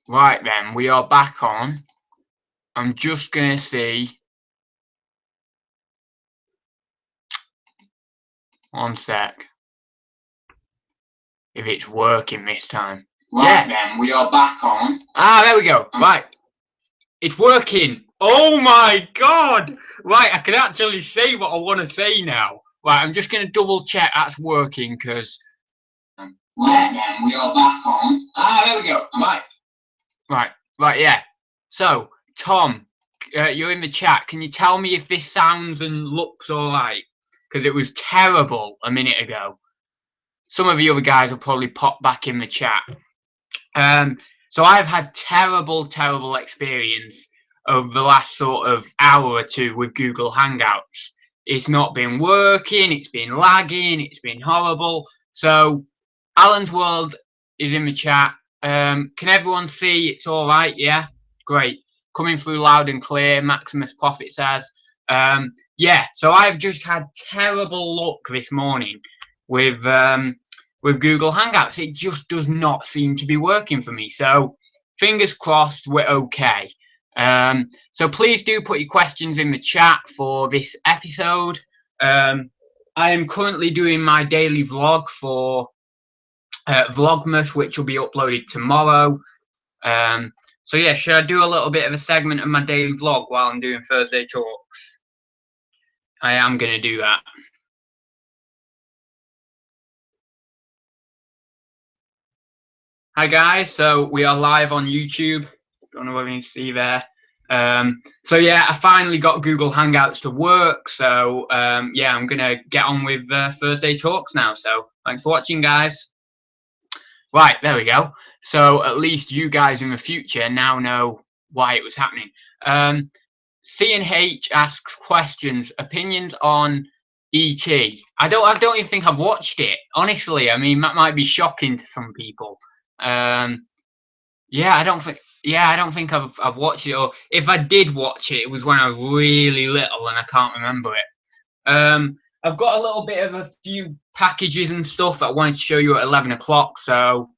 Right then, we are back on. I'm just going to see. One sec. If it's working this time. Right then, we are back on. Ah, there we go. Right. It's working. Oh my god. Right, I can actually say what I want to say now. Right, I'm just going to double check that's working because... Right then, we are back on. Ah, there we go. Right, yeah. So, Tom, you're in the chat. Can you tell me if this sounds and looks alright? Because it was terrible a minute ago. Some of the other guys will probably pop back in the chat. So I've had terrible experience over the last sort of hour or two with Google Hangouts. It's not been working, it's been lagging, it's been horrible. So Alan's World is in the chat. Can everyone see it's all right? Yeah, great. Coming through loud and clear. Maximus Profit says. Yeah, so I've just had terrible luck this morning with Google Hangouts. It just does not seem to be working for me. So fingers crossed we're okay. So please do put your questions in the chat for this episode. I am currently doing my daily vlog for Vlogmas, which will be uploaded tomorrow. So yeah, should I do a little bit of a segment of my daily vlog while I'm doing Thursday Talks? I am going to do that. Hi guys, so we are live on YouTube. Don't know whether you can see there. So yeah, I finally got Google Hangouts to work. So yeah, I'm gonna get on with Thursday Talks now. So thanks for watching, guys. Right, there we go. So at least you guys in the future now know why it was happening. C&H asks questions, opinions on E.T. I don't even think I've watched it. Honestly, I mean that might be shocking to some people. Yeah, I don't think I've watched it, or if I did watch it, it was when I was really little and I can't remember it. I've got a little bit of a few packages and stuff that I wanted to show you at 11 o'clock. So,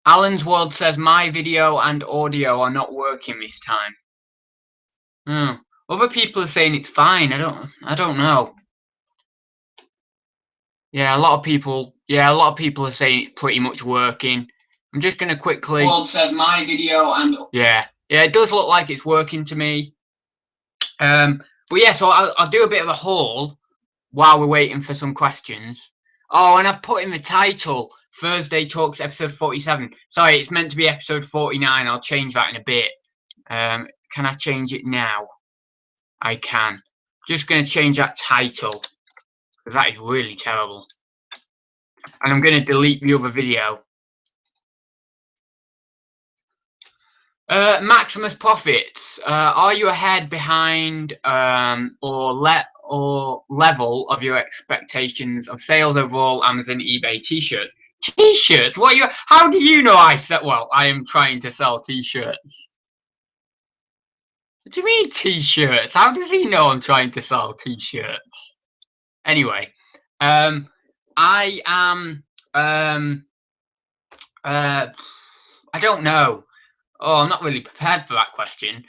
Alan's World says my video and audio are not working this time. Other people are saying it's fine. I don't know. Yeah, a lot of people are saying it's pretty much working. I'm just gonna quickly. World says my video and. Yeah, it does look like it's working to me. But yeah, so I'll do a bit of a haul while we're waiting for some questions. Oh, and I've put in the title Thursday Talks episode 47. Sorry, it's meant to be episode 49. I'll change that in a bit. Can I change it now? I can. Just going to change that title because that is really terrible. And I'm going to delete the other video. Maximus Profits. Are you ahead, behind, or level of your expectations of sales overall? Amazon, eBay, T-shirts. T-shirts? What you? How do you know I said? Well, I am trying to sell T-shirts. What do you mean T-shirts? How does he know I'm trying to sell T-shirts? Anyway, I am. I don't know. Oh, I'm not really prepared for that question.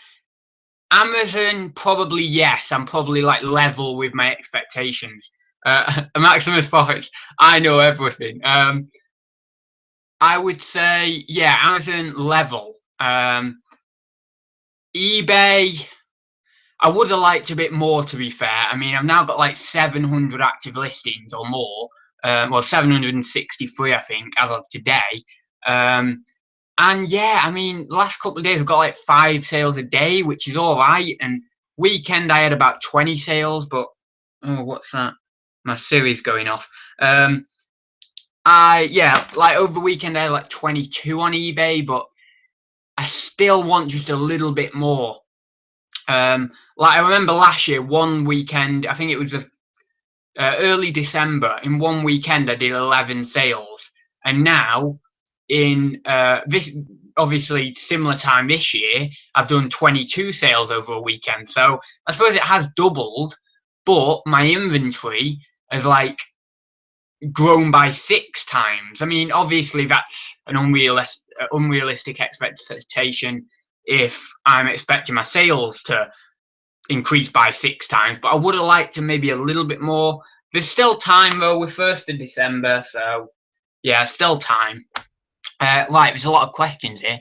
Amazon, probably yes. I'm probably like level with my expectations. Maximus Profits, I know everything. I would say, yeah, Amazon level. eBay, I would have liked a bit more, to be fair. I mean, I've now got like 700 active listings or more. Well, 763, I think, as of today. And yeah, I mean, last couple of days I've got like 5 sales a day, which is all right. And weekend I had about 20 sales, but oh, what's that? My Siri's going off. Yeah, like over the weekend I had like 22 on eBay, but I still want just a little bit more. Like I remember last year, one weekend, I think it was early December. In one weekend, I did 11 sales, and now in this obviously similar time this year, I've done 22 sales over a weekend. So I suppose it has doubled, but my inventory is like grown by 6 times. I mean, obviously that's an unrealistic expectation if I'm expecting my sales to increase by 6 times, but I would have liked to maybe a little bit more. There's still time though. We're 1st of December, so yeah, still time. Right, there's a lot of questions here.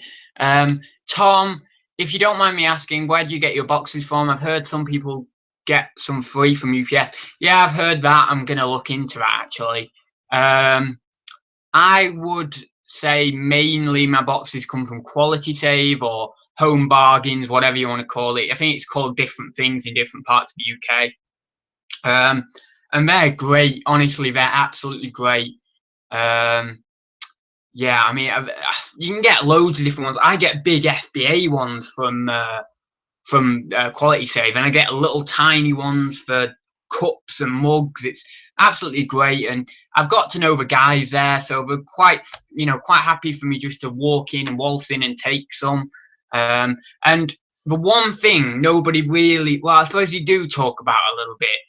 Tom, if you don't mind me asking, where do you get your boxes from? I've heard some people get some free from UPS. Yeah, I've heard that. I'm going to look into that actually. I would say mainly my boxes come from Quality Save or Home Bargains, whatever you want to call it. I think it's called different things in different parts of the UK. And they're great. Honestly, they're absolutely great. Yeah, I mean, you can get loads of different ones. I get big FBA ones from Quality Save, and I get little tiny ones for cups and mugs. It's absolutely great, and I've got to know the guys there, so they're quite happy for me just to walk in and waltz in and take some. And the one thing nobody really, well, I suppose you do talk about a little bit,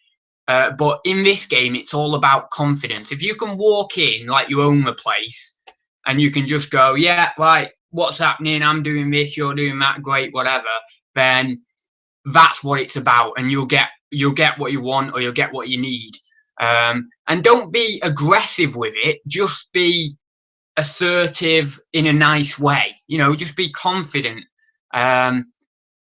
but in this game, it's all about confidence. If you can walk in like you own the place, and you can just go, yeah, right, what's happening? I'm doing this, you're doing that, great, whatever. Then that's what it's about, and you'll get what you want, or you'll get what you need. And don't be aggressive with it. Just be assertive in a nice way. Just be confident. And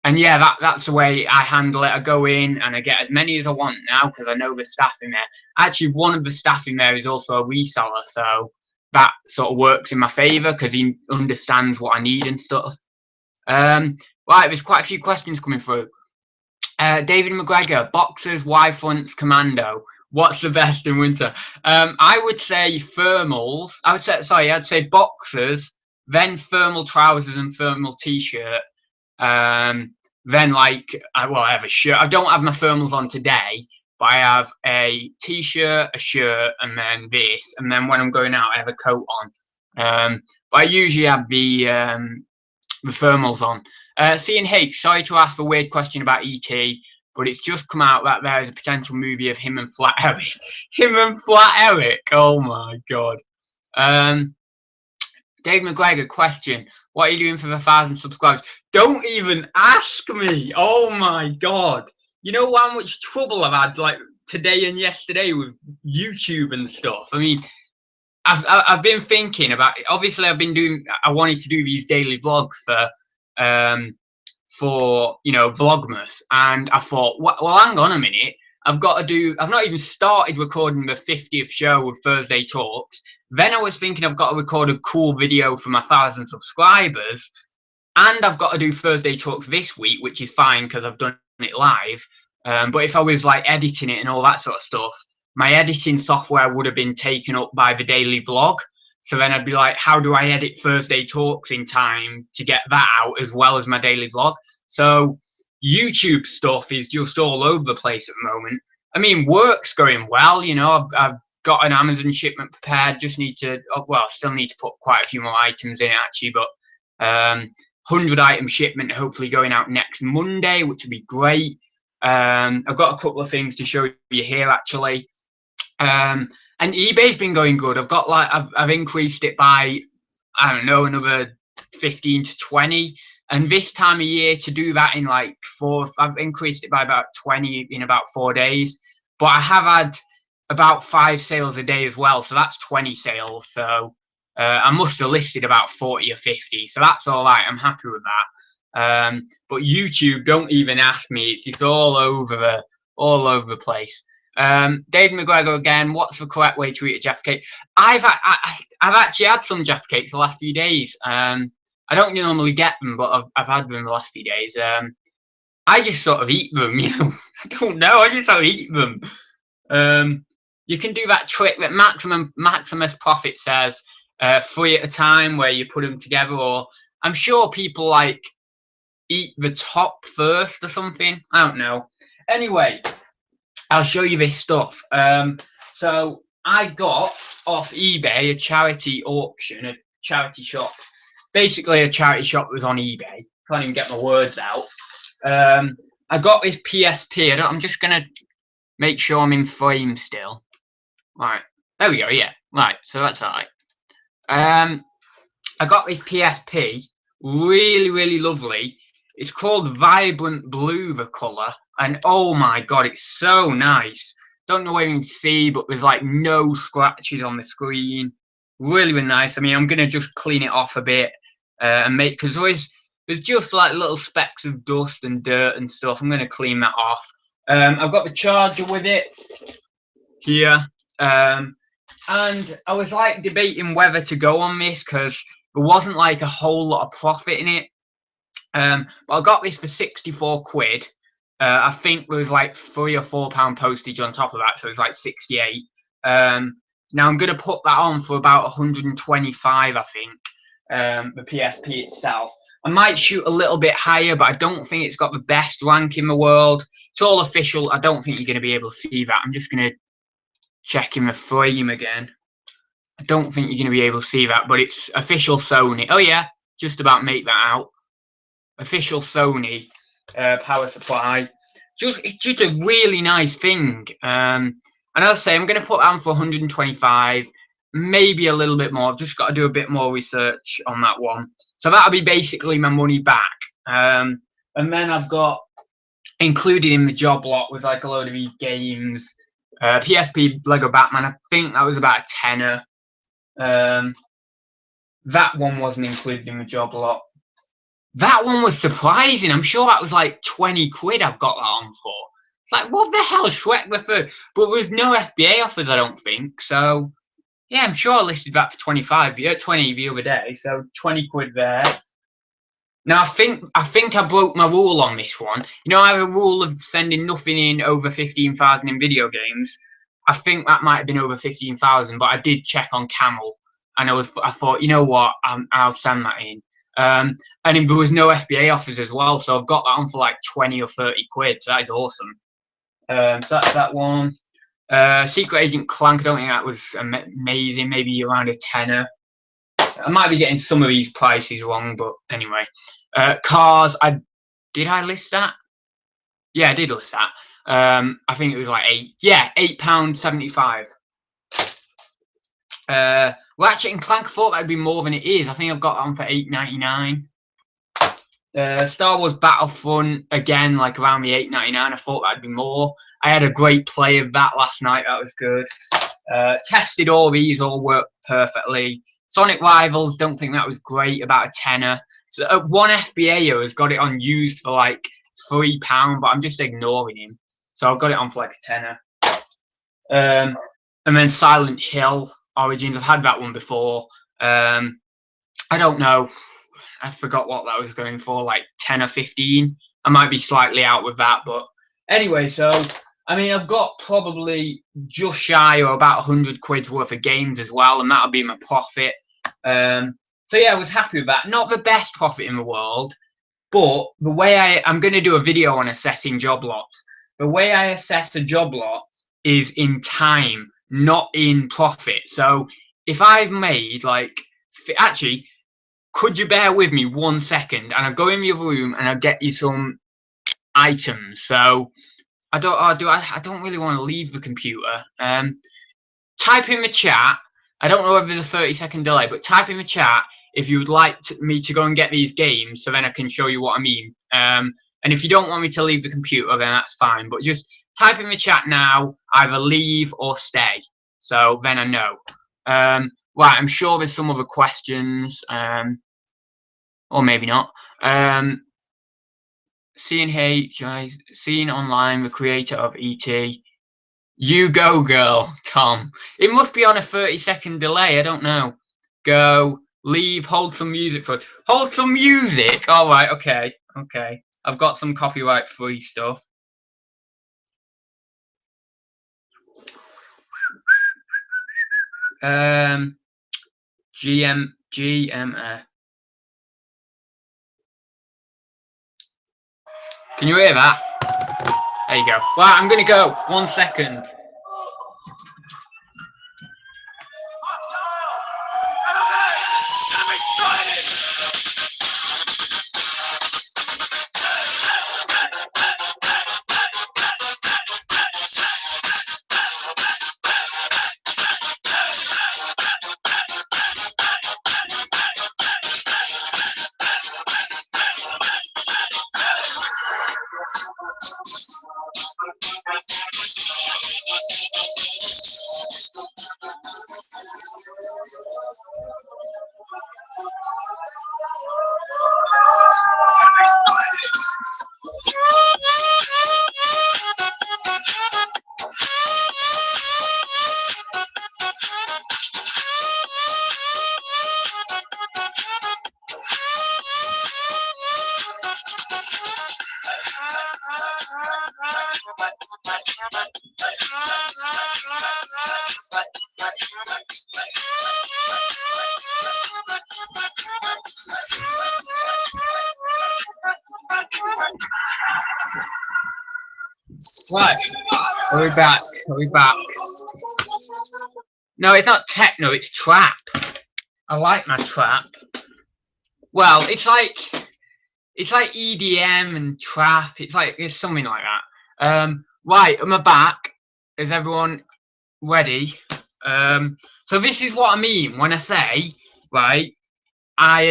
yeah, that's the way I handle it. I go in and I get as many as I want now because I know the staff in there. Actually, one of the staff in there is also a reseller, so that sort of works in my favour because he understands what I need and stuff. Right, there's quite a few questions coming through. David McGregor, boxers, Y-fronts, commando. What's the best in winter? I would say thermals. I'd say boxers, then thermal trousers and thermal t-shirt. Then I have a shirt. I don't have my thermals on today, but I have a t-shirt, a shirt, and then this. And then when I'm going out, I have a coat on. But I usually have the thermals on. C&H, sorry to ask a weird question about ET, but it's just come out that there is a potential movie of him and Flat Eric. Him and Flat Eric. Oh my god. Dave McGregor, question. What are you doing for the 1,000 subscribers? Don't even ask me. Oh my god. You know how much trouble I've had like today and yesterday with YouTube and stuff. I mean, I've been thinking about it. Obviously I wanted to do these daily vlogs for Vlogmas, and I thought, well, hang on a minute, I've not even started recording the 50th show of Thursday Talks. Then I was thinking I've got to record a cool video for my 1,000 subscribers, and I've got to do Thursday Talks this week, which is fine because I've done it live. But if I was like editing it and all that sort of stuff, my editing software would have been taken up by the daily vlog. So then I'd be like, how do I edit Thursday Talks in time to get that out as well as my daily vlog? So YouTube stuff is just all over the place at the moment. I mean, work's going well. I've got an Amazon shipment prepared. Just need to, still need to put quite a few more items in it actually, but 100 item shipment hopefully going out next Monday, which would be great. I've got a couple of things to show you here actually. And eBay's been going good. I've increased it by, I don't know, another 15 to 20. And this time of year to do that in like I've increased it by about 20 in about 4 days. But I have had about 5 sales a day as well. So that's 20 sales. So I must have listed about 40 or 50. So that's all right. I'm happy with that. But YouTube, don't even ask me. It's just all over the place. David McGregor again. What's the correct way to eat a Jaffa cake? I've actually had some Jaffa cakes the last few days. I don't normally get them, but I've had them the last few days. I just sort of eat them. I don't know. I just sort of eat them. You can do that trick that Maximus Profit says, 3 at a time, where you put them together. Or I'm sure people like eat the top first or something. I don't know. Anyway, I'll show you this stuff. So I got off eBay a charity auction, a charity shop. Basically a charity shop that was on eBay. Can't even get my words out. I got this PSP. I'm just going to make sure I'm in frame still. Right. There we go. Yeah. Right. So that's alright. I got this PSP. Really, really lovely. It's called Vibrant Blue, the colour. And oh my god, it's so nice. Don't know where you can see, but there's like no scratches on the screen. Really, really nice. I mean, I'm going to just clean it off a bit and make, because there's just like little specks of dust and dirt and stuff. I'm going to clean that off. I've got the charger with it here. And I was like debating whether to go on this because there wasn't like a whole lot of profit in it. But I got this for 64 quid. I think there was like £3 or £4 postage on top of that, so it's like 68. Now I'm gonna put that on for about 125, I think. The PSP itself. I might shoot a little bit higher, but I don't think it's got the best rank in the world. It's all official. I don't think you're gonna be able to see that. I'm just gonna check in the frame again. I don't think you're gonna be able to see that, but it's official Sony. Oh yeah, just about make that out. Official Sony power supply. It's just a really nice thing. And as I say, I'm going to put that on for 125, maybe a little bit more. I've just got to do a bit more research on that one. So that'll be basically my money back. And then I've got included in the job lot was like a load of these games. PSP Lego Batman. I think that was about a tenner. That one wasn't included in the job lot. That one was surprising. I'm sure that was like 20 quid I've got that on for. It's like, what the hell, Shrek the Third? But there's no FBA offers, I don't think. So, yeah, I'm sure I listed that for 25, 20 the other day. So 20 quid there. Now, I think I broke my rule on this one. You know, I have a rule of sending nothing in over 15,000 in video games. I think that might have been over 15,000, but I did check on Camel. And I thought, you know what, I'll send that in. And there was no FBA offers as well, so I've got that on for like 20 or 30 quid. So that is awesome. So that's that one. Secret Agent Clank, I don't think that was amazing. Maybe around a tenner. I might be getting some of these prices wrong, but anyway. Cars, did I list that? Yeah, I did list that. I think it was like £8.75. Ratchet and Clank, I thought that'd be more than it is. I think I've got that on for £8.99. Star Wars Battlefront, again, like around the £8.99. I thought that'd be more. I had a great play of that last night. That was good. Tested all these, all worked perfectly. Sonic Rivals, don't think that was great, about a tenner. So one FBA has got it on used for like £3, but I'm just ignoring him. So I've got it on for like a tenner. And then Silent Hill Origins, I've had that one before. I don't know. I forgot what that was going for, like 10 or 15. I might be slightly out with that, but anyway, so I mean, I've got probably just shy or about 100 quid's worth of games as well, and that'll be my profit. So yeah, I was happy with that. Not the best profit in the world, but the way I'm going to do a video on assessing job lots. The way I assess a job lot is in time, not in profit. So if I've made like, actually, could you bear with me 1 second? And I'll go in the other room and I'll get you some items. So I don't really want to leave the computer. Type in the chat. I don't know if there's a 30-second delay, but type in the chat if you would like me to go and get these games, so then I can show you what I mean. And if you don't want me to leave the computer, then that's fine. But just type in the chat now, either leave or stay. So then I know. Right, I'm sure there's some other questions. Or maybe not. Seeing online, the creator of ET. You go, girl, Tom. It must be on a 30-second delay. I don't know. Go, leave, hold some music for. Hold some music. All right, okay. I've got some copyright-free stuff. GMF. Can you hear that? There you go. Right, I'm gonna go. 1 second. Right. Are we back? Are we back? No, it's not techno, it's trap. I like my trap. Well, it's like EDM and trap. It's something like that. Right, am I back? Is everyone ready? So this is what I mean when I say, right, I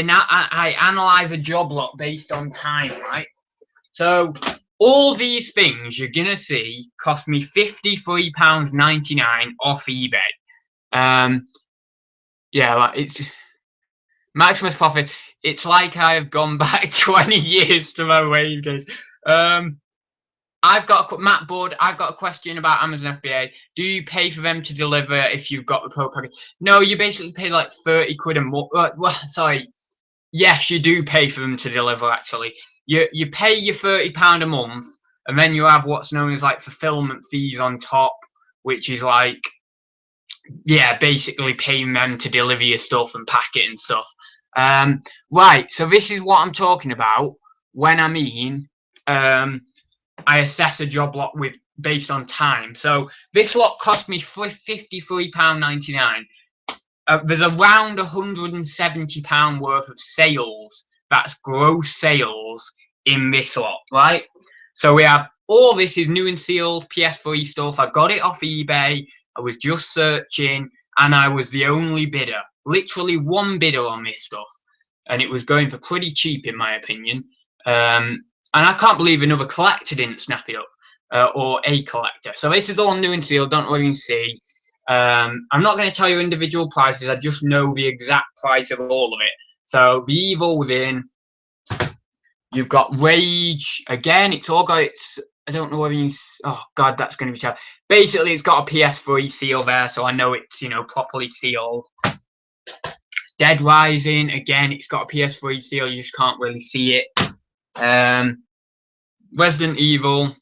analyze a job lot based on time, right? So all these things you're gonna see cost me £53.99 off eBay. Yeah, like it's Maximus profit. It's like I've gone back 20 years to my wage days. I've got Matt Board. I've got a question about Amazon FBA. Do you pay for them to deliver if you've got the pro package? No, you basically pay like 30 quid a month. Well, sorry. Yes, you do pay for them to deliver. Actually, you pay your £30 a month, and then you have what's known as like fulfillment fees on top, which is like, yeah, basically paying them to deliver your stuff and pack it and stuff. Right, so this is what I'm talking about when I mean I assess a job lot with based on time. So this lot cost me £53.99. There's around £170 worth of sales. That's gross sales in this lot, right? So we have all this is new and sealed PS3 stuff. I got it off eBay. I was just searching, and I was the only bidder. Literally one bidder on this stuff, and it was going for pretty cheap in my opinion. And I can't believe another collector didn't snap it up, or a collector. So this is all new and sealed. Don't really see. I'm not going to tell you individual prices. I just know the exact price of all of it. So the Evil Within. You've got Rage. Again, it's all got its. I don't know whether you. Oh God, that's going to be tough. Basically, it's got a PS3 seal there, so I know it's properly sealed. Dead Rising. Again, it's got a PS3 seal. You just can't really see it. Resident Evil.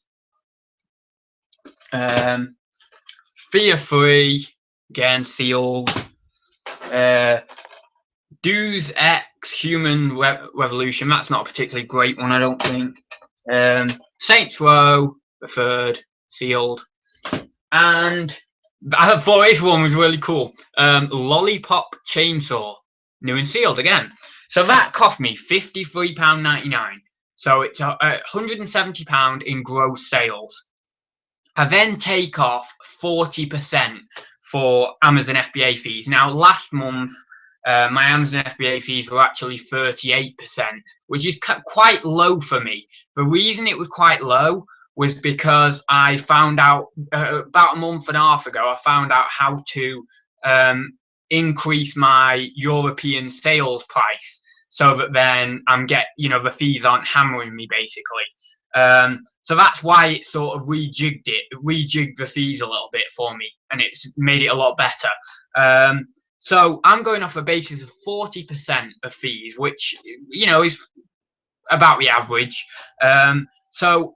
Fear 3. Again, sealed. Deus Ex Human Revolution. That's not a particularly great one, I don't think. Saints Row, the third, sealed. And I thought this one was really cool. Lollipop Chainsaw, new and sealed again. So that cost me £53.99. So it's £170 in gross sales. I then take off 40% for Amazon FBA fees. Now, last month, my Amazon FBA fees were actually 38%, which is quite low for me. The reason it was quite low was because I found out about a month and a half ago, I found out how to increase my European sales price so that then the fees aren't hammering me basically. So that's why it sort of rejigged the fees a little bit for me, and it's made it a lot better. So I'm going off a basis of 40% of fees, which, is about the average. So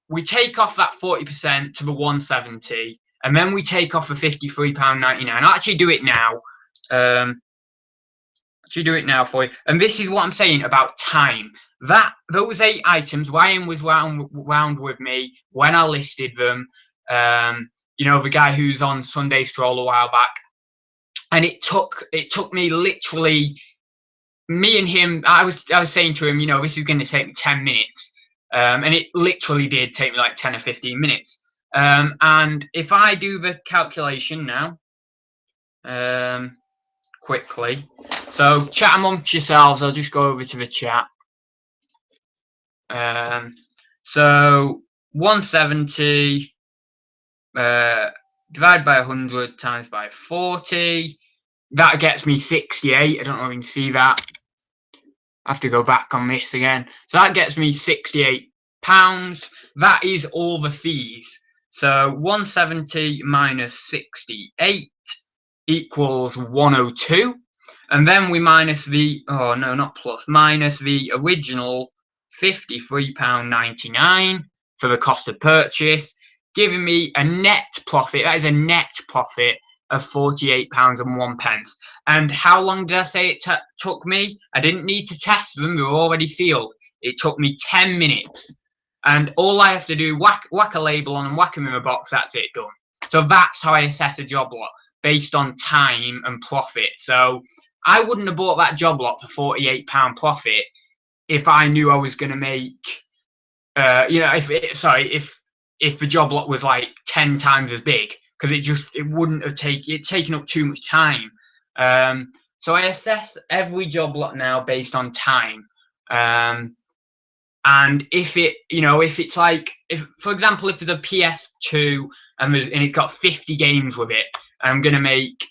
we take off that 40% to the 170, and then we take off the £53.99. I'll actually do it now. Do it now for you. And this is what I'm saying about time. Those 8 items, Ryan was round with me when I listed them. The guy who's on Sunday Stroll a while back. And it took me literally, me and him, I was saying to him, this is going to take me 10 minutes. And it literally did take me like 10 or 15 minutes. And if I do the calculation now, quickly. So chat amongst yourselves. I'll just go over to the chat. So 170 divided by 100 times by 40. That gets me 68. I don't know if you can see that. I have to go back on this again. So that gets me £68. That is all the fees. So 170 minus 68 equals 102. And then we minus minus the original £53.99 for the cost of purchase, giving me a net profit. That is a net profit of £48.01. And how long did I say it took me? I didn't need to test them. They were already sealed. It took me 10 minutes. and all I have to do whack a label on and whack them in a box. That's it, done. So that's how I assess a job lot, based on time and profit. So I wouldn't have bought that job lot for £48 profit if I knew I was going to make, if the job lot was like 10 times as big, because it wouldn't have taken up too much time. So I assess every job lot now based on time. And if it's like, for example, if there's a PS2 and it's got 50 games with it, and I'm going to make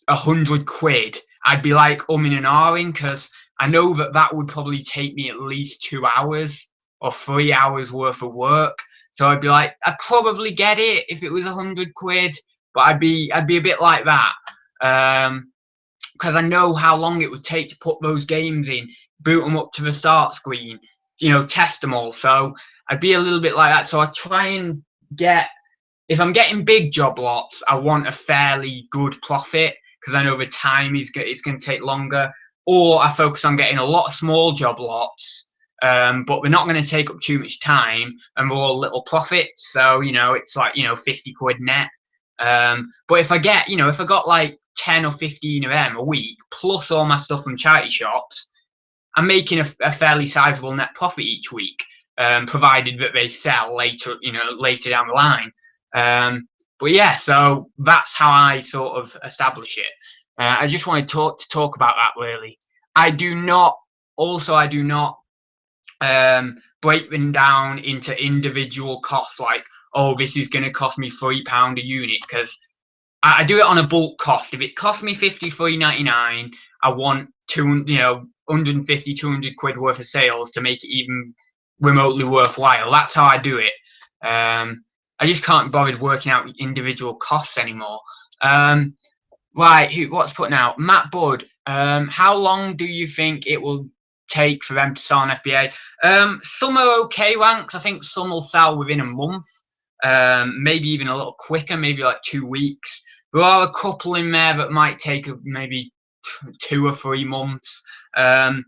100 quid, I'd be like umming and ahhing, because I know that would probably take me at least 2 hours or 3 hours worth of work. So I'd be like, I'd probably get it if it was 100 quid, but I'd be a bit like that, because I know how long it would take to put those games in, boot them up to the start screen, test them all. So I'd be a little bit like that. So I try and if I'm getting big job lots, I want a fairly good profit, because I know the time it's going to take longer. Or I focus on getting a lot of small job lots, but we're not going to take up too much time, and we're all little profits. So, it's like, 50 quid net. But if I got like 10 or 15 of them a week, plus all my stuff from charity shops, I'm making a fairly sizable net profit each week, provided that they sell later down the line. But yeah, so that's how I sort of establish it. I just want to talk about that really. I do not break them down into individual costs, like, oh, this is going to cost me £3 a unit, because I do it on a bulk cost. If it costs me £53.99, I want 150, 200 quid worth of sales to make it even remotely worthwhile. That's how I do it. I just can't be bothered working out individual costs anymore. Right, what's put now? Matt Budd, how long do you think it will take for them to sell on FBA? Some are okay ranks. I think some will sell within a month, maybe even a little quicker, maybe like 2 weeks. There are a couple in there that might take maybe 2 or 3 months, but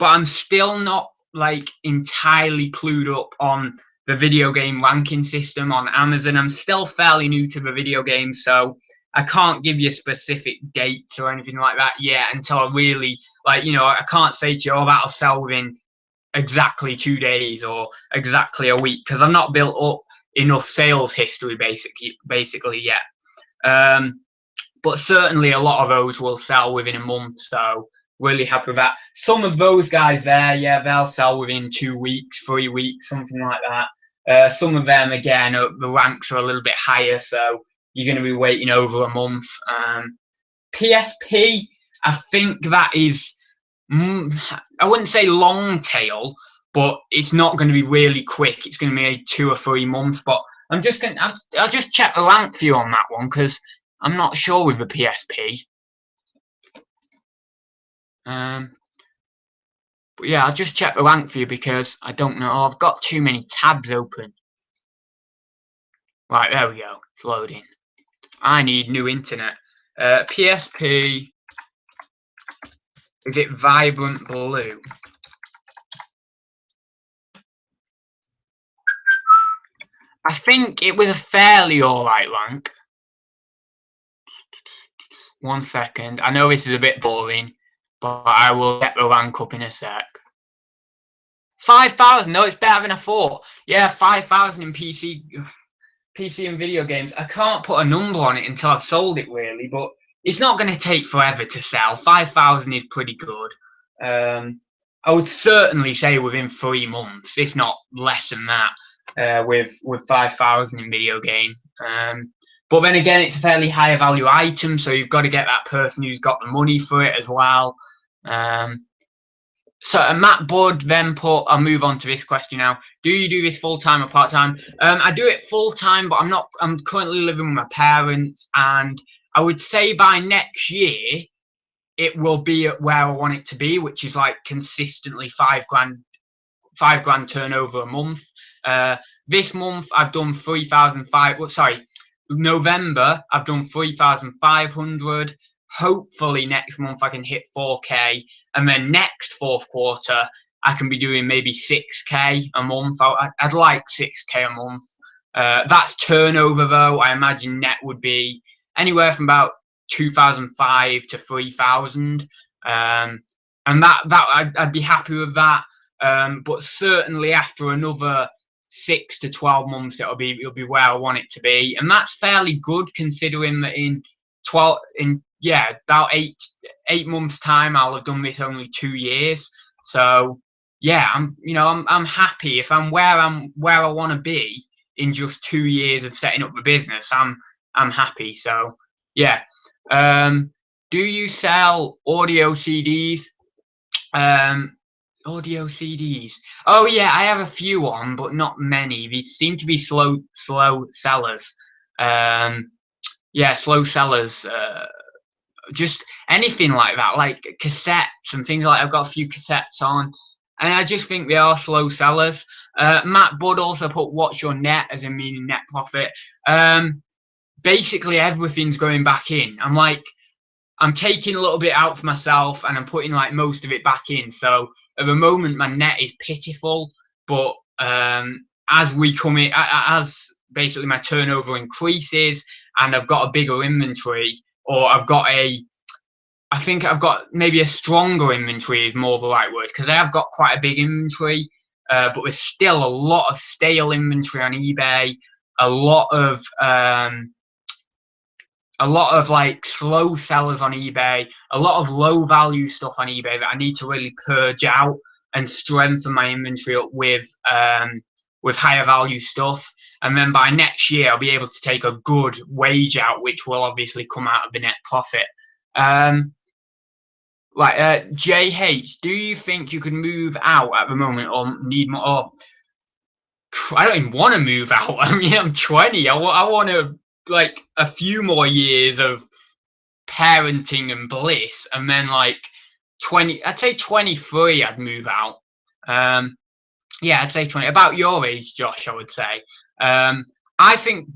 I'm still not like entirely clued up on the video game ranking system on Amazon. I'm still fairly new to the video game, so I can't give you specific dates or anything like that yet until I really, I can't say to you, oh, that'll sell within exactly 2 days or exactly a week, because I've not built up enough sales history basically yet. But certainly a lot of those will sell within a month, so really happy with that. Some of those guys there, yeah, they'll sell within 2 weeks, 3 weeks, something like that. Some of them, again, the ranks are a little bit higher, so you're going to be waiting over a month. PSP, I think that is, I wouldn't say long tail, but it's not going to be really quick. It's going to be 2 or 3 months, but I'll just check the rank for you on that one, because I'm not sure with the PSP. But yeah, I'll just check the rank for you, because I don't know. I've got too many tabs open. Right, there we go. It's loading. I need new internet. PSP. Is it Vibrant Blue? I think it was a fairly alright rank. 1 second. I know this is a bit boring, but I will get the rank up in a sec. 5,000. No, it's better than I thought. Yeah, 5,000 in PC and video games. I can't put a number on it until I've sold it, really, but it's not going to take forever to sell. 5,000 is pretty good. I would certainly say within 3 months, if not less than that, with 5,000 in video game. But then again, it's a fairly higher value item, so you've got to get that person who's got the money for it as well. So Matt Budd then put, I'll move on to this question now. Do you do this full-time or part-time? I do it full-time, but I'm currently living with my parents, and I would say by next year, it will be at where I want it to be, which is like consistently £5 grand turnover a month. This month I've done 3,500. Well, sorry, November I've done 3,500. Hopefully next month I can hit 4K, and then next fourth quarter I can be doing maybe 6k a month. I'd like 6k a month. That's turnover though. I imagine net would be anywhere from about 2,500 to 3,000. And I'd be happy with that. But certainly after another 6 to 12 months, it'll be where I want it to be, and that's fairly good considering that in about 8 months time I'll have done this only 2 years. So yeah, I'm happy if I'm where I want to be in just 2 years of setting up the business. I'm happy. So yeah. Do you sell audio CDs? Audio CDs. Oh yeah, I have a few on, but not many. They seem to be slow sellers. Yeah, slow sellers. Just anything like that, like cassettes and things like. I've got a few cassettes on, and I just think they are slow sellers. Matt Budd also put "What's your net?" as in meaning net profit. Basically, everything's going back in. I'm taking a little bit out for myself and I'm putting like most of it back in. So at the moment, my net is pitiful, but as we come in, as basically my turnover increases and I've got a bigger inventory, or I think I've got maybe a stronger inventory is more the right word, because I have got quite a big inventory, but there's still a lot of stale inventory on eBay, a lot of like slow sellers on eBay, a lot of low value stuff on eBay that I need to really purge out and strengthen my inventory up with higher value stuff. And then by next year, I'll be able to take a good wage out, which will obviously come out of the net profit. JH, do you think you could move out at the moment or need more? Or, I don't even want to move out. I mean, I'm 20. I want to like a few more years of parenting and bliss, and then like 20, I'd say 23 I'd move out. Yeah, I'd say 20, about your age, Josh, I would say. I think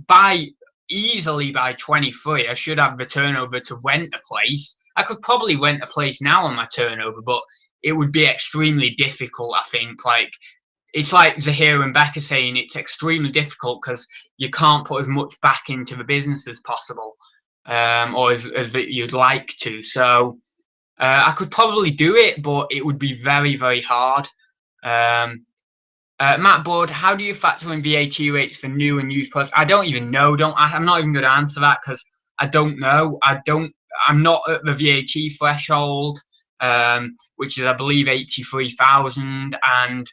easily by 23 I should have the turnover to rent a place. I could probably rent a place now on my turnover, but it would be extremely difficult. I think it's like Zahir and Becca saying, it's extremely difficult because you can't put as much back into the business as possible, or as you'd like to. So I could probably do it, but it would be very, very hard. Matt Budd, how do you factor in VAT rates for new and used products? I don't even know. I'm not even going to answer that because I don't know. I'm not at the VAT threshold, which is I believe 83,000, and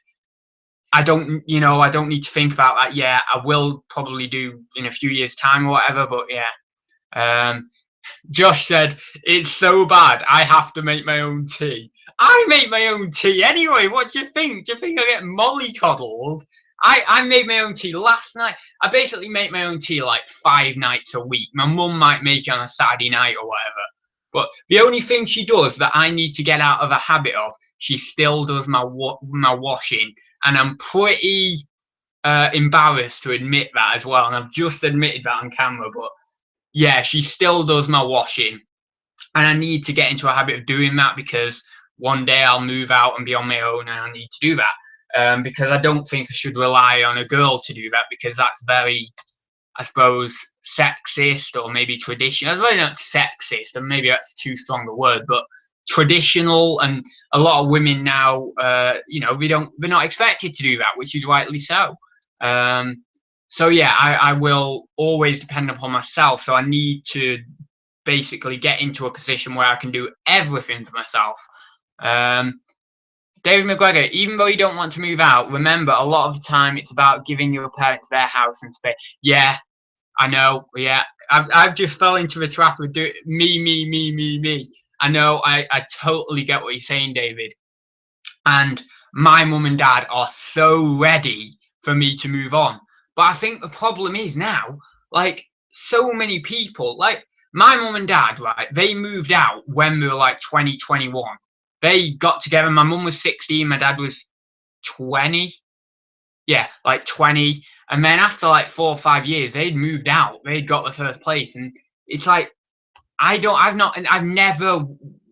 I don't need to think about that yet. I will probably do in a few years' time or whatever, but yeah. Josh said, it's so bad, I have to make my own tea. I make my own tea anyway. What do you think? Do you think I get mollycoddled? I made my own tea last night. I basically make my own tea like 5 nights a week. My mum might make it on a Saturday night or whatever. But the only thing she does that I need to get out of a habit of, she still does my washing. And I'm pretty embarrassed to admit that as well. And I've just admitted that on camera. But yeah, she still does my washing. And I need to get into a habit of doing that, because one day I'll move out and be on my own and I need to do that. Because I don't think I should rely on a girl to do that, because that's very, I suppose, sexist, or maybe traditional. It's really not sexist, and maybe that's too strong a word, but traditional. And a lot of women now, they're not expected to do that, which is rightly so. So yeah, I will always depend upon myself. So I need to basically get into a position where I can do everything for myself. David McGregor, even though you don't want to move out, remember a lot of the time it's about giving your parents their house and space. Yeah, I know. Yeah, I've just fell into the trap of me. I know. I totally get what you're saying, David. And my mum and dad are so ready for me to move on. But I think the problem is now, like, so many people, like my mum and dad, right, they moved out when they were like 20, 21. They got together. My mum was 16, my dad was 20. Yeah, like 20. And then after like 4 or 5 years, they'd moved out. They'd got the first place. And it's like, I've never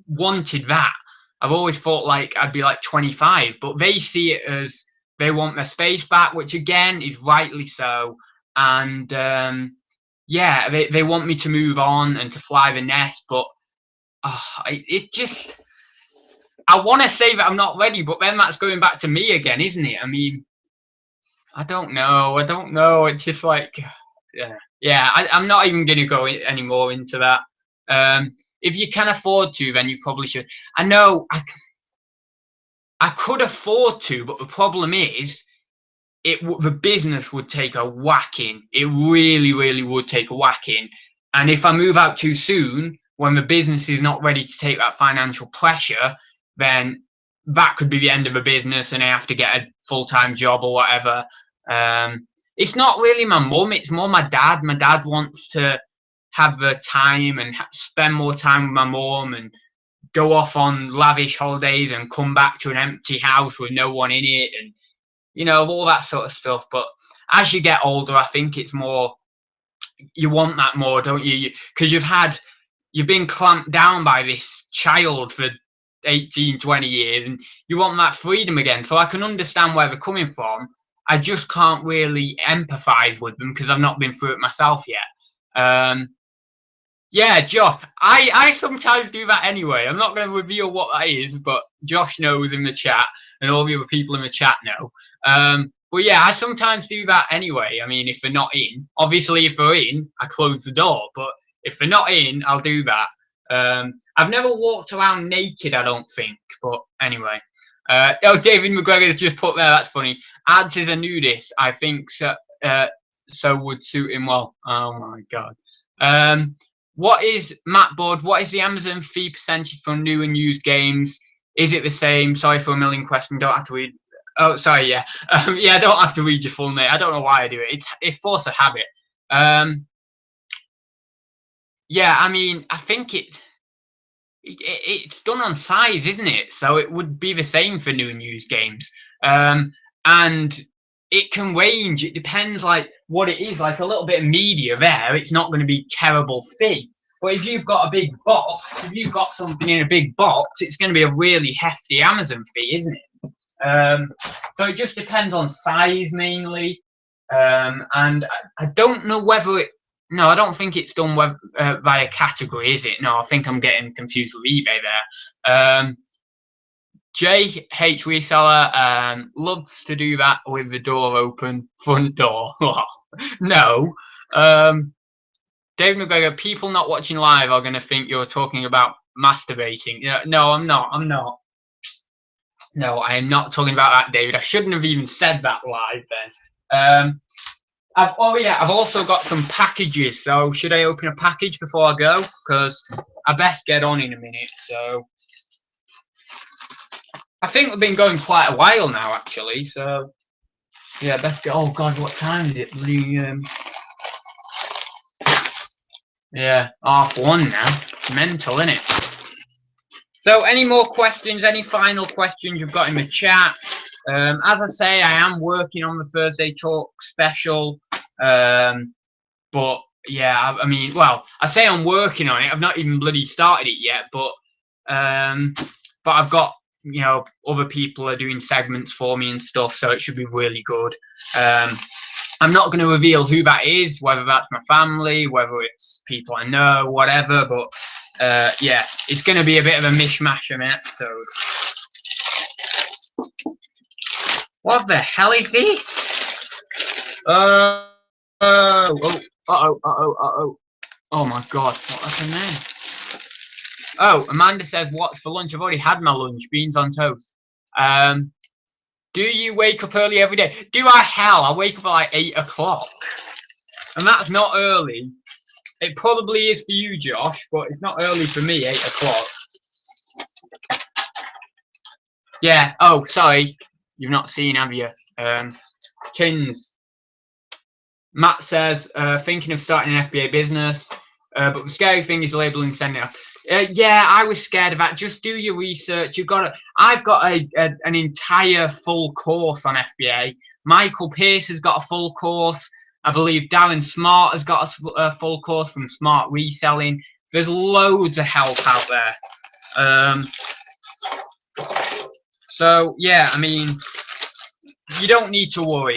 wanted that. I've always thought like I'd be like 25, but they see it as they want their space back, which again is rightly so. And yeah, they want me to move on and to fly the nest, but it just, I want to say that I'm not ready, but then that's going back to me again, isn't it? I mean, I don't know. It's just like, yeah. I'm not even going to go any more into that. If you can afford to, then you probably should. I know I could afford to, but the problem is, the business would take a whacking. It really, really would take a whacking. And if I move out too soon, when the business is not ready to take that financial pressure, then that could be the end of the business, and I have to get a full-time job or whatever. It's not really my mum; it's more my dad. My dad wants to have the time and spend more time with my mum and go off on lavish holidays and come back to an empty house with no one in it, and all that sort of stuff. But as you get older, I think it's more, you want that more, don't you? Because you've been clamped down by this child for 18, 20 years, and you want that freedom again. So I can understand where they're coming from. I just can't really empathize with them because I've not been through it myself yet. Yeah, Josh, I sometimes do that anyway. I'm not going to reveal what that is, but Josh knows in the chat, and all the other people in the chat know. But yeah, I sometimes do that anyway. I mean, if they're not in, obviously if they're in, I close the door. But if they're not in, I'll do that. I've never walked around naked, I don't think. But anyway. David McGregor's just put there, that's funny. Ads is a nudist. I think so would suit him well. Oh my God. What is Matt Bud? What is the Amazon fee percentage for new and used games? Is it the same? Sorry for a million questions. Don't have to read. Oh, sorry. Yeah, yeah. I don't have to read your full name. I don't know why I do it. It's force of habit. Yeah. I mean, I think it's done on size, isn't it? So it would be the same for new and used games. And it can range. It depends, like what it is. Like a little bit of media there, it's not going to be terrible fee. But if you've got a big box, if you've got something in a big box, it's going to be a really hefty Amazon fee, isn't it? So it just depends on size mainly. And I don't know whether it. No, I don't think it's done via category, is it? No, I think I'm getting confused with eBay there. JH Reseller loves to do that with the door open, front door. No. David McGregor, people not watching live are going to think you're talking about masturbating. No, I'm not. No, I am not talking about that, David. I shouldn't have even said that live then. I've also got some packages. So should I open a package before I go? Because I best get on in a minute. So I think we've been going quite a while now, actually. So yeah, best get. Oh God, what time is it? Yeah, 1:30 now. Mental, isn't it? So any more questions? Any final questions you've got in the chat? As I say, I am working on the Thursday Talk special. But yeah, I mean, well, I say I'm working on it. I've not even bloody started it yet. But I've got, other people are doing segments for me and stuff, so it should be really good. I'm not going to reveal who that is, whether that's my family, whether it's people I know, whatever. But yeah, it's going to be a bit of a mishmash of an episode. What the hell is this? Oh my God, what happened there? Oh, Amanda says, what's for lunch? I've already had my lunch, beans on toast. Do you wake up early every day? Do I? Hell, I wake up at like 8 o'clock. And that's not early. It probably is for you, Josh, but it's not early for me, 8 o'clock. Yeah, oh, sorry. You've not seen, have you? Tins. Matt says, thinking of starting an FBA business, but the scary thing is labeling and sending it off. Yeah, I was scared of that. Just do your research. I've got an entire full course on FBA. Michael Pierce has got a full course. I believe Darren Smart has got a full course from Smart Reselling. There's loads of help out there. So yeah, I mean, you don't need to worry.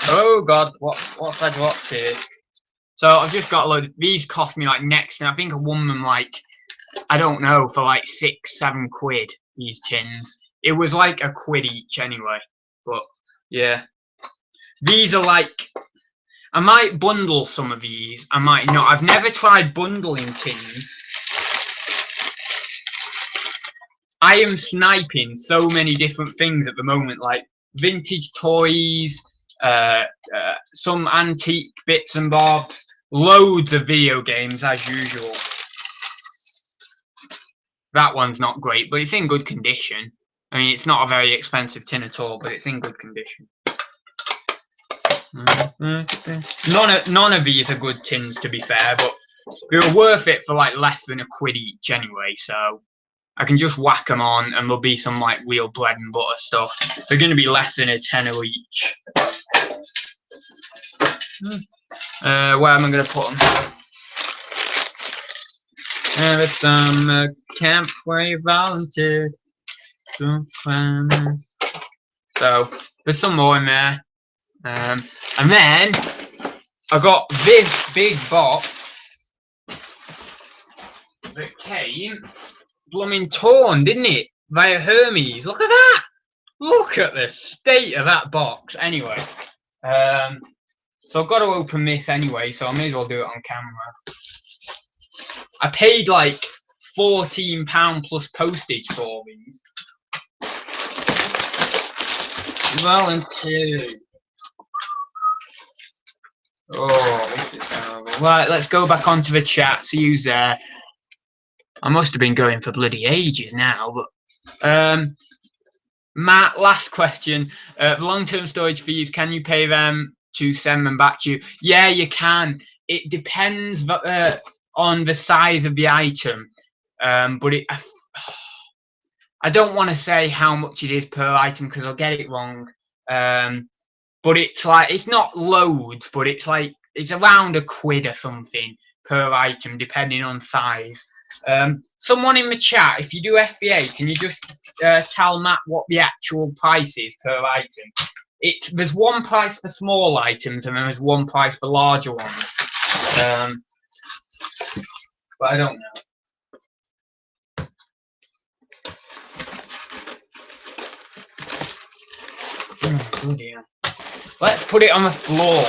Oh God, what's I dropped here? So I've just got a load of these. Cost me like next, and I think I won them like, I don't know, for like 6-7 quid. These tins. It was like a quid each anyway. But yeah, these are like, I might bundle some of these. I might not. I've never tried bundling tins. I am sniping so many different things at the moment, like vintage toys, some antique bits and bobs, loads of video games as usual. That one's not great, but it's in good condition. I mean, it's not a very expensive tin at all, but it's in good condition. None of these are good tins, to be fair, but they were worth it for like less than a quid each anyway, so I can just whack them on and there'll be some like real bread and butter stuff. They're going to be less than a tenner each. Where am I going to put them? There's some camp where you volunteered. So there's some more in there. And then I got this big box that came blooming torn, didn't it? Via Hermes. Look at that! Look at the state of that box. Anyway, so I've got to open this anyway, so I may as well do it on camera. I paid like £14 plus postage for all these. Volunteer. Oh, this is terrible. Right, let's go back onto the chat. See who's there. I must have been going for bloody ages now, but Matt, last question. Long-term storage fees, can you pay them to send them back to you? Yeah, you can. It depends on the size of the item, but I don't want to say how much it is per item because I'll get it wrong. But it's like, it's not loads, but it's like, it's around a quid or something per item, depending on size. Someone in the chat, if you do FBA, can you just tell Matt what the actual price is per item? There's one price for small items and then there's one price for larger ones. But I don't know. Oh, good dear. Let's put it on the floor.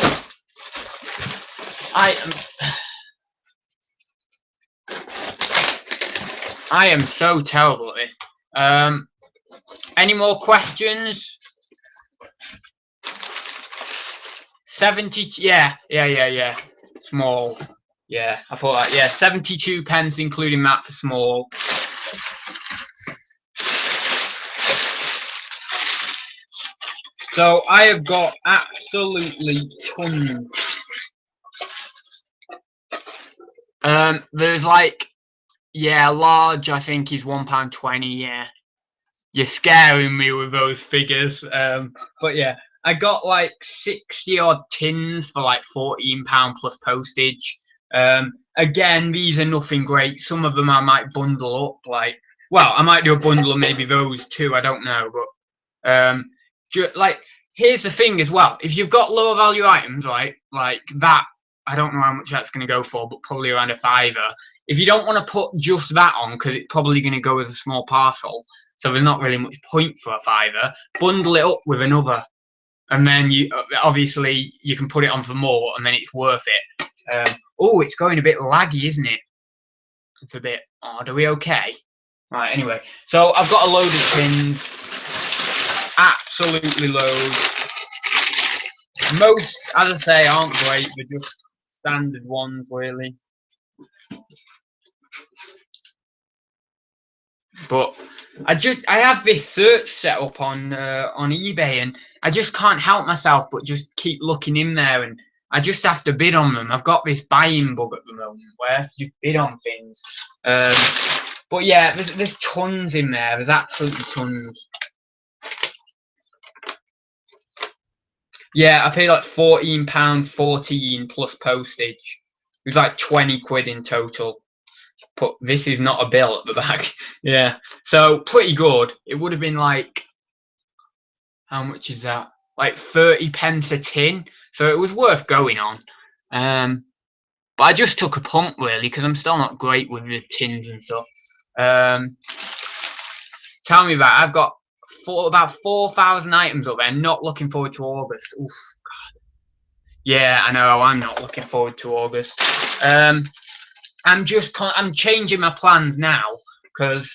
I am so terrible at this. Any more questions? 70, yeah. Small. Yeah, I thought that, yeah. 72 pence, including that for small. So I have got absolutely tons. There's like, yeah, large I think is £1.20. Yeah, you're scaring me with those figures. But yeah, I got like 60 odd tins for like £14 plus postage. Again, these are nothing great. Some of them I might bundle up. Like, well, I might do a bundle of maybe those two. I don't know, but like, here's the thing as well. If you've got lower value items, right, like that, I don't know how much that's going to go for, but probably around a £5. If you don't want to put just that on, because it's probably going to go as a small parcel, so there's not really much point for a £5, bundle it up with another, and then you obviously you can put it on for more, and then it's worth it. Oh, it's going a bit laggy, isn't it? It's a bit odd. Are we okay? Right. Anyway, so I've got a load of tins. Absolutely loads. Most, as I say, aren't great. They're just standard ones, really. But I have this search set up on eBay, and I just can't help myself but just keep looking in there, and I just have to bid on them. I've got this buying bug at the moment where I have to just bid on things. But yeah, there's tons in there. There's absolutely tons. Yeah, I paid like £14.14 plus postage. It was like 20 quid in total. Put this is not a bill at the back. Yeah, so pretty good. It would have been like, how much is that? Like 30 pence a tin. So it was worth going on. But I just took a punt really because I'm still not great with the tins and stuff. Tell me about it. I've got about 4,000 items up there. Not looking forward to August. Oof, God. Yeah, I know. I'm not looking forward to August. I'm changing my plans now because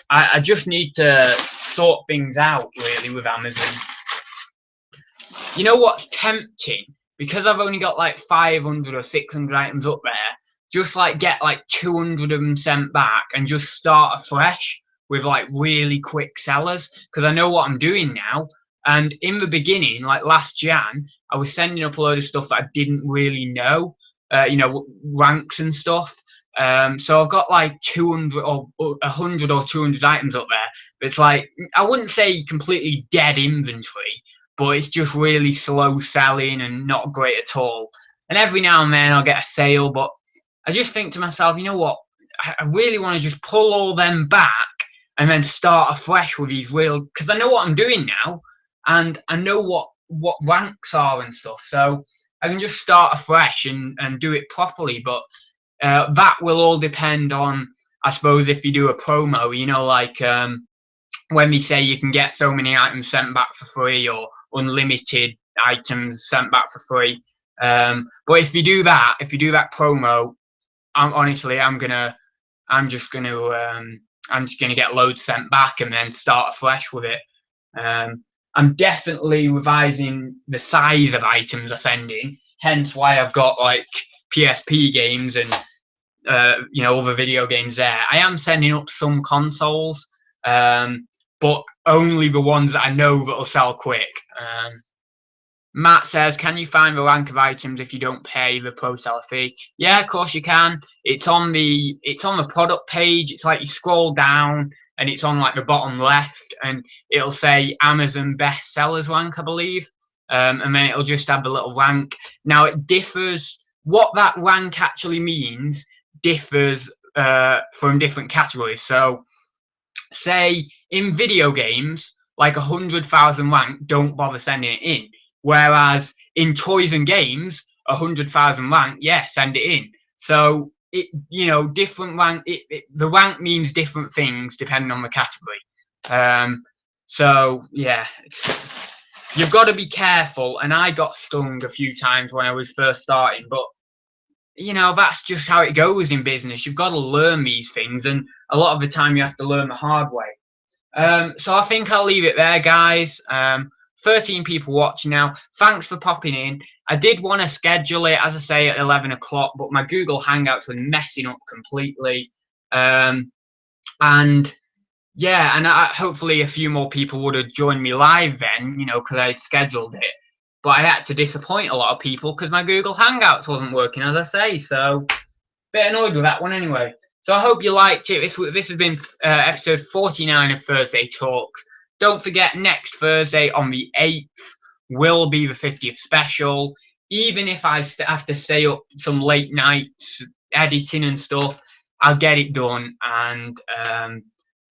I just need to sort things out really with Amazon. You know what's tempting? Because I've only got like 500 or 600 items up there, just like get like 200 of them sent back and just start afresh with like really quick sellers because I know what I'm doing now. And in the beginning, like last Jan, I was sending up a load of stuff that I didn't really know, ranks and stuff. So I've got like 200 or 100 or 200 items up there. But it's like, I wouldn't say completely dead inventory, but it's just really slow selling and not great at all. And every now and then I'll get a sale, but I just think to myself, you know what? I really want to just pull all them back and then start afresh with these real, because I know what I'm doing now and I know what ranks are and stuff. So I can just start afresh and do it properly. But that will all depend on, I suppose, if you do a promo, like when we say you can get so many items sent back for free or unlimited items sent back for free. But if you do that promo, I'm just gonna get loads sent back and then start afresh with it. I'm definitely revising the size of items I send in, hence why I've got like PSP games and other video games there. I am sending up some consoles, but only the ones that I know that'll sell quick. Matt says, can you find the rank of items if you don't pay the pro seller fee? Yeah, of course you can. It's on the product page. It's like you scroll down and it's on like the bottom left and it'll say Amazon best sellers rank, I believe. And then it'll just have the little rank. Now it differs. What that rank actually means differs from different categories. So say in video games, like 100,000 rank, don't bother sending it in. Whereas in toys and games, 100,000 rank, yeah, send it in. So it, different rank. The rank means different things depending on the category. So yeah, you've got to be careful. And I got stung a few times when I was first starting, but that's just how it goes in business. You've got to learn these things, and a lot of the time you have to learn the hard way. So I think I'll leave it there, guys. 13 people watching now. Thanks for popping in. I did want to schedule it, as I say, at 11 o'clock, but my Google Hangouts were messing up completely. And yeah, and hopefully a few more people would have joined me live then, because I'd scheduled it. But I had to disappoint a lot of people because my Google Hangouts wasn't working, as I say. So, bit annoyed with that one anyway. So I hope you liked it. This has been episode 49 of Thursday Talks. Don't forget, next Thursday on the 8th will be the 50th special. Even if I have to stay up some late nights editing and stuff, I'll get it done. And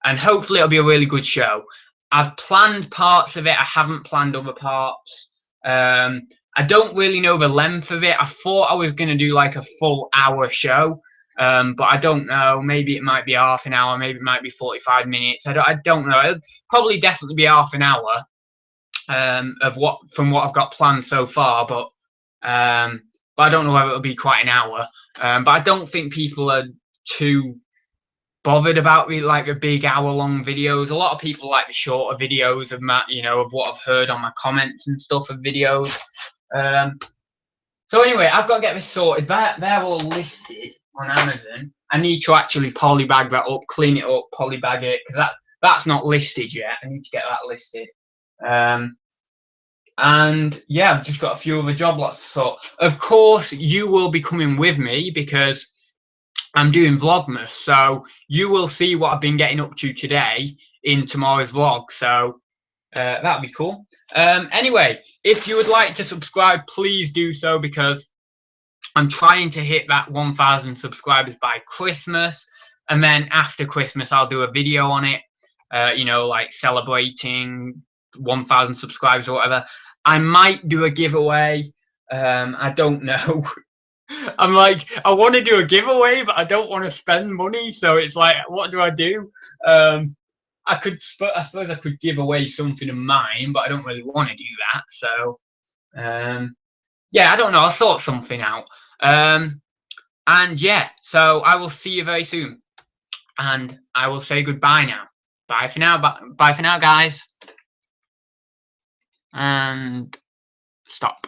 hopefully it'll be a really good show. I've planned parts of it. I haven't planned other parts. I don't really know the length of it. I thought I was going to do like a full hour show. But I don't know. Maybe it might be half an hour. Maybe it might be 45 minutes. I don't know. It'll probably definitely be half an hour from what I've got planned so far. But I don't know whether it'll be quite an hour. But I don't think people are too bothered about the big hour-long videos. A lot of people like the shorter videos of of what I've heard on my comments and stuff of videos. So anyway, I've got to get this sorted. They're all listed on Amazon. I need to actually polybag that up, clean it up, polybag it, because that's not listed yet. I need to get that listed. And yeah, I've just got a few other job lots to sort. Of course, you will be coming with me because I'm doing Vlogmas, so you will see what I've been getting up to today in tomorrow's vlog. So that'd be cool. Anyway, if you would like to subscribe, please do so, because I'm trying to hit that 1,000 subscribers by Christmas, and then after Christmas I'll do a video on it, you know, like celebrating 1,000 subscribers or whatever. I might do a giveaway. I don't know. I'm like, I want to do a giveaway, but I don't want to spend money. So it's like, what do I do? I suppose I could give away something of mine, but I don't really want to do that. So, yeah, I don't know. I'll sort something out. And yeah, so I will see you very soon. And I will say goodbye now. Bye for now. Bye for now, guys. And stop.